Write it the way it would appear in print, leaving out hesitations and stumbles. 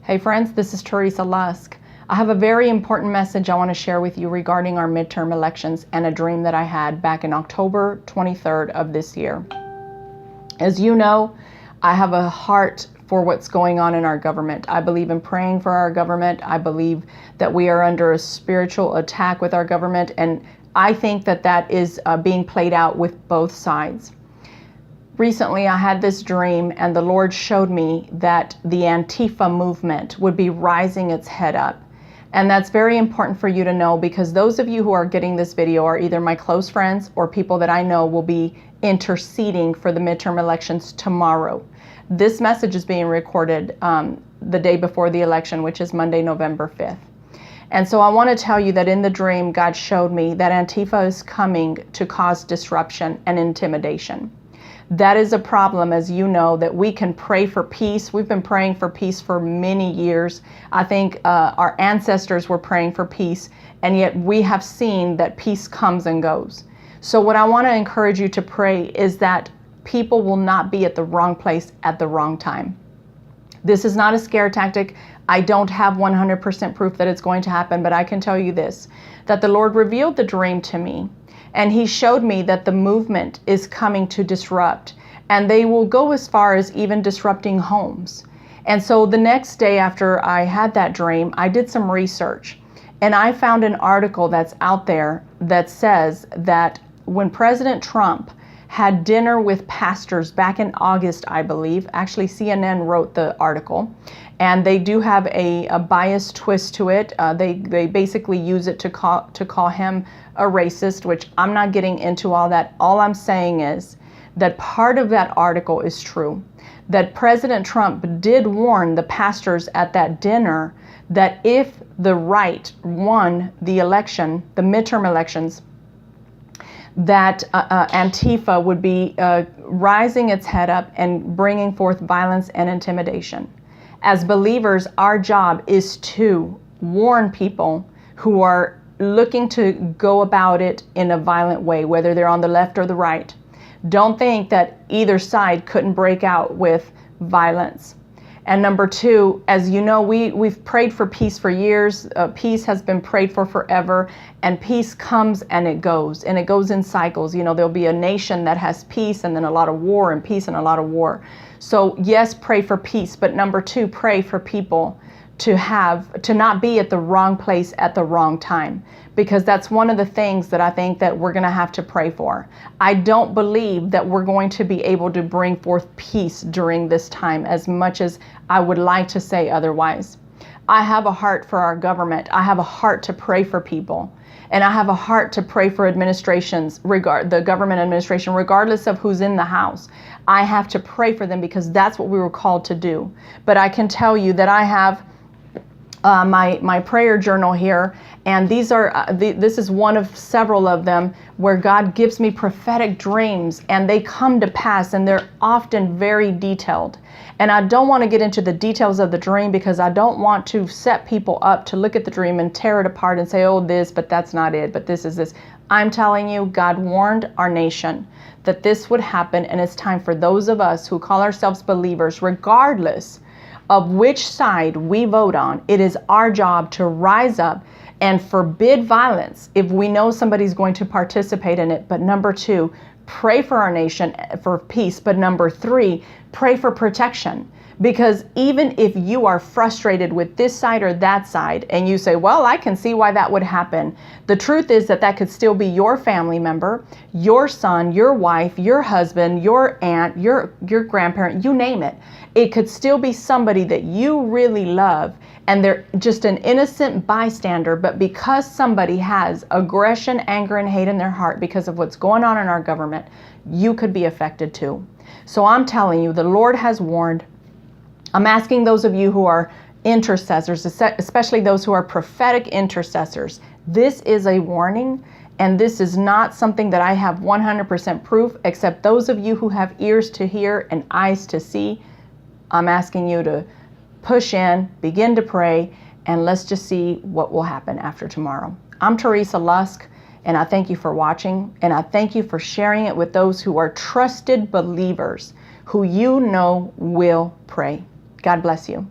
Hey friends, this is Teresa Lusk. I have a very important message I want to share with you regarding our midterm elections and a dream that I had back in October 23rd of this year. As you know, I have a heart for what's going on in our government. I believe in praying for our government. I believe that we are under a spiritual attack with our government, and I think that that is being played out with both sides. Recently, I had this dream, and the Lord showed me that the ANTIFA movement would be rising its head up. And that's very important for you to know, because those of you who are getting this video are either my close friends or people that I know will be interceding for the midterm elections tomorrow. This message is being recorded the day before the election, which is Monday, November 5th. And so I want to tell you that in the dream, God showed me that ANTIFA is coming to cause disruption and intimidation. That is a problem, as you know, that we can pray for peace. We've been praying for peace for many years. I think our ancestors were praying for peace, and yet we have seen that peace comes and goes. So what I want to encourage you to pray is that people will not be at the wrong place at the wrong time. This is not a scare tactic. I don't have 100% proof that it's going to happen, but I can tell you this, that the Lord revealed the dream to me. And he showed me that the movement is coming to disrupt, and they will go as far as even disrupting homes. And so the next day after I had that dream, I did some research, and I found an article that's out there that says that when President Trump had dinner with pastors back in August, I believe, actually CNN wrote the article, and they do have a biased twist to it. They basically use it to call him a racist, which I'm not getting into all that. All I'm saying is that part of that article is true, that President Trump did warn the pastors at that dinner that if the right won the election, the midterm elections, that ANTIFA would be rising its head up and bringing forth violence and intimidation. As believers, our job is to warn people who are looking to go about it in a violent way, whether they're on the left or the right. Don't think that either side couldn't break out with violence. And number two, as you know, we've prayed for peace for years. Peace has been prayed for forever, and peace comes and it goes in cycles. You know, there'll be a nation that has peace and then a lot of war, and peace and a lot of war. So yes, pray for peace, but number two, pray for people to not be at the wrong place at the wrong time, because that's one of the things that I think that we're going to have to pray for. I don't believe that we're going to be able to bring forth peace during this time as much as I would like to say otherwise. I have a heart for our government. I have a heart to pray for people. And I have a heart to pray for administrations, the government administration, regardless of who's in the House. I have to pray for them because that's what we were called to do. But I can tell you that I have my prayer journal here, and this is one of several of them where God gives me prophetic dreams, and they come to pass, and they're often very detailed. And I don't want to get into the details of the dream because I don't want to set people up to look at the dream and tear it apart and say, oh, this, but that's not it, but this is this. I'm telling you, God warned our nation that this would happen, and it's time for those of us who call ourselves believers, regardless of which side we vote on, it is our job to rise up and forbid violence if we know somebody's going to participate in it. But number two, pray for our nation for peace. But number three, pray for protection. Because even if you are frustrated with this side or that side, and you say, well, I can see why that would happen. The truth is that that could still be your family member, your son, your wife, your husband, your aunt, your grandparent, you name it. It could still be somebody that you really love, and they're just an innocent bystander. But because somebody has aggression, anger, and hate in their heart because of what's going on in our government, you could be affected too. So I'm telling you, the Lord has warned. I'm asking those of you who are intercessors, especially those who are prophetic intercessors, this is a warning, and this is not something that I have 100% proof, except those of you who have ears to hear and eyes to see. I'm asking you to push in, begin to pray, and let's just see what will happen after tomorrow. I'm Teresa Lusk, and I thank you for watching, and I thank you for sharing it with those who are trusted believers who you know will pray. God bless you.